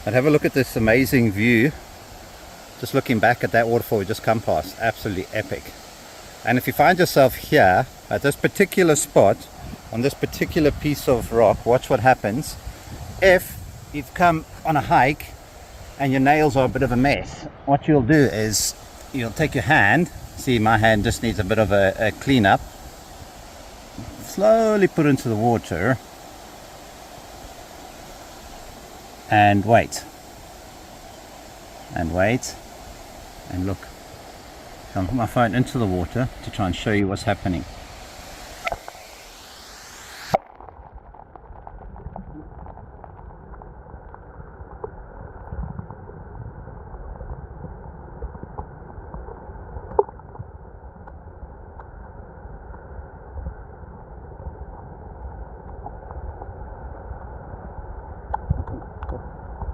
But have a look at this amazing view. Just looking back at that waterfall we just come past, absolutely epic. And if you find yourself here at this particular spot on this particular piece of rock, watch what happens. If you've come on a hike and your nails are a bit of a mess, what you'll do is you'll take your hand, see my hand just needs a bit of a clean up, slowly put into the water and wait and wait and look. So I'll put my phone into the water to try and show you what's happening.